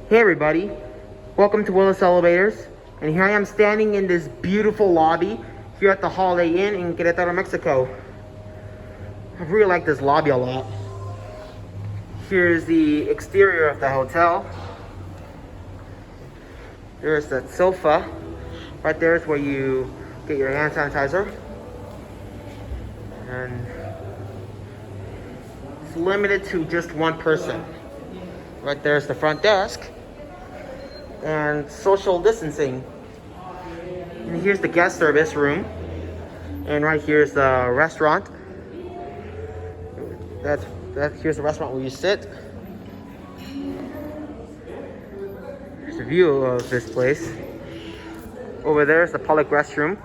Hey everybody, welcome to Willis Elevators, and here I am standing in this beautiful lobby here at the Holiday Inn in Querétaro, Mexico. I really like this lobby a lot. Here's the exterior of the hotel. There's that sofa. Right there is where you get your hand sanitizer. And it's limited to just one person. Right there's the front desk. And social distancing. And here's the guest service room. And right here's the restaurant. Here's the restaurant where you sit. Here's the view of this place. Over there is the public restroom.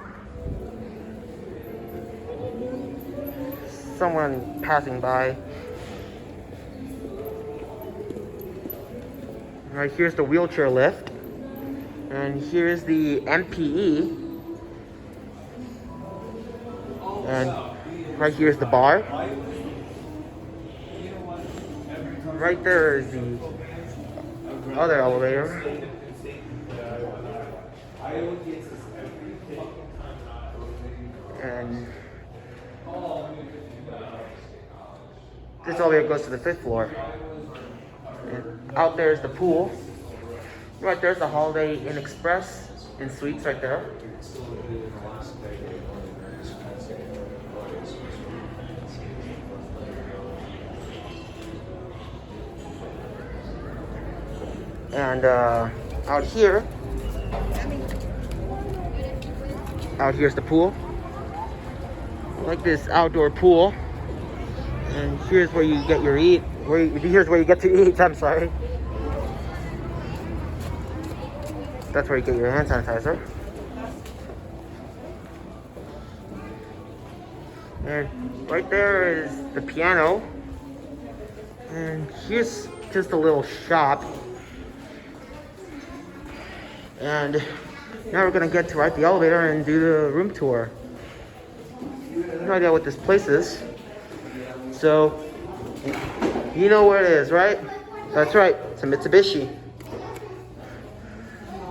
Someone passing by. Right here's the wheelchair lift. And here's the MPE. And right here's the bar. Right there is the other elevator. And this elevator goes to the 5th floor. And out there is the pool. Right there's the Holiday Inn Express and Suites right there. And out here's the pool. I like this outdoor pool. And here's where you get your eat. Here's where you get to eat. I'm sorry. That's where you get your hand sanitizer. And right there is the piano. And here's just a little shop. And now we're gonna get to ride the elevator and do the room tour. No idea what this place is. So, you know where it is, right? That's right, it's a Mitsubishi.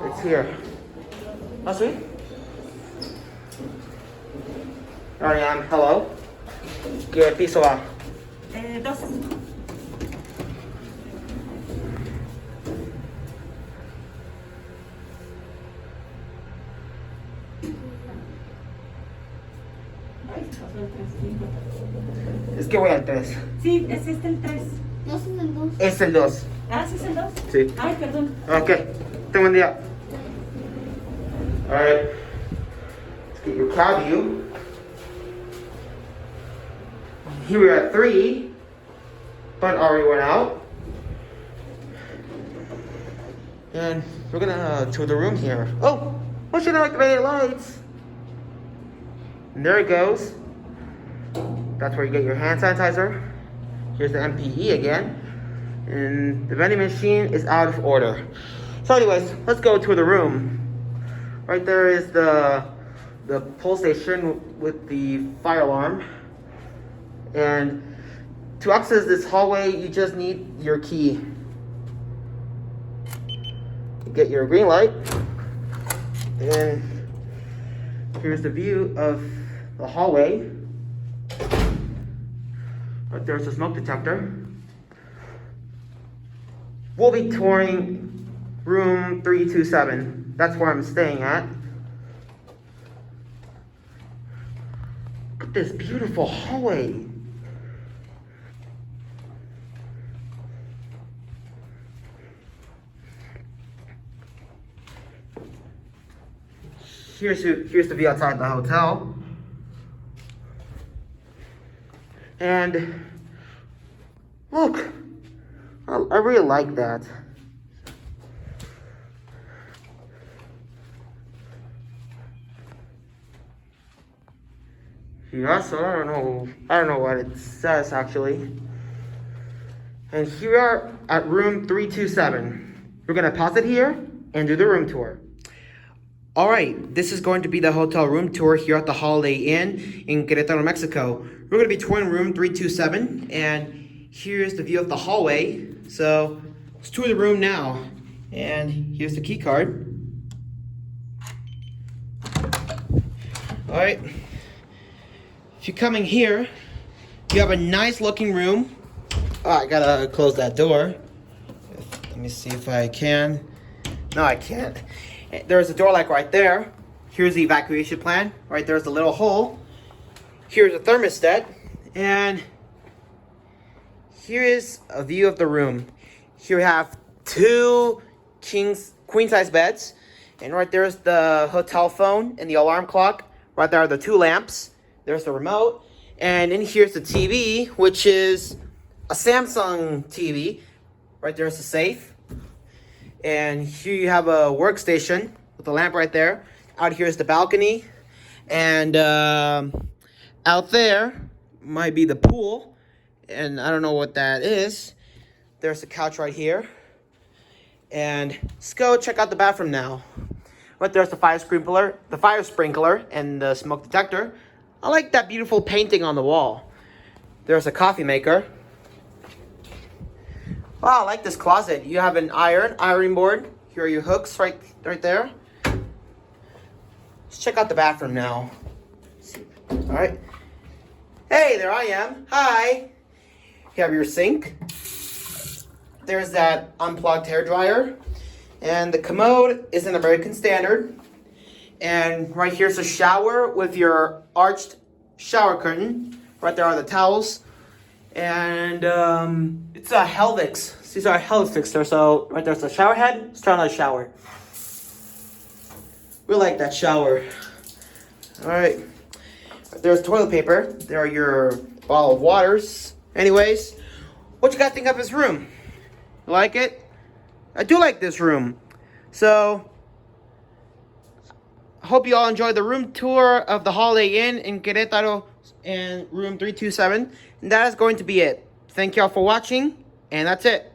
It's here. Oh, sweet. Ariane, hello. ¿Qué piso va? 2. Es que voy al 3. Sí, es este el 3. No es el 2. Es el 2. Ah, ¿sí es el 2? Sí. Ay, perdón. Ok. Ten buen día. Alright. Let's get your cab view. Here we're at 3. But already went out. And we're gonna tour the room here. Oh! Why should I activate lights? And there it goes. That's where you get your hand sanitizer. Here's the MPE again. And the vending machine is out of order. So anyways, let's go to the room. Right there is the pull station with the fire alarm. And to access this hallway, you just need your key. You get your green light. And here's the view of the hallway. Right there's a smoke detector. We'll be touring room 327. That's where I'm staying at. Look at this beautiful hallway. Here's the view outside the hotel. And look, I really like that. Yeah, so I don't know what it says actually. And here we are at room 327. We're gonna pause it here and do the room tour. All right, this is going to be the hotel room tour here at the Holiday Inn in Querétaro, Mexico. We're going to be touring room 327, and here's the view of the hallway. So let's tour the room now And here's the key card. All right. If you're coming here, you have a nice looking room. Oh, I gotta close that door. Let me see if I can. No, I can't. There's a door like right there. Here's the evacuation plan. Right there's the little hole. Here's a thermostat. And here is a view of the room. Here we have two queen size beds. And right there's the hotel phone and the alarm clock. Right there are the two lamps. There's the remote. And in here's the TV, which is a Samsung TV. Right there's the safe. And here you have a workstation with a lamp right there. Out here is the balcony. And out there might be the pool. And I don't know what that is. There's the couch right here. And let's go check out the bathroom now. Right there's the fire sprinkler, and the smoke detector. I like that beautiful painting on the wall. There's a coffee maker. Wow, I like this closet. You have an ironing board. Here are your hooks right there. Let's check out the bathroom now. All right. Hey, there I am. Hi. You have your sink. There's that unplugged hairdryer. And the commode is an American standard. And right here's a shower with your arched shower curtain. Right there are the towels. And it's a Helvix. These are Helvix fixtures. So right there's the shower head. Let's turn on the shower. We like that shower. All right. There's toilet paper. There are your bottle of waters. Anyways, what you guys think of this room? You like it? I do like this room. So, I hope you all enjoyed the room tour of the Holiday Inn in Querétaro and room 327. And that is going to be it. Thank y'all for watching, and that's it.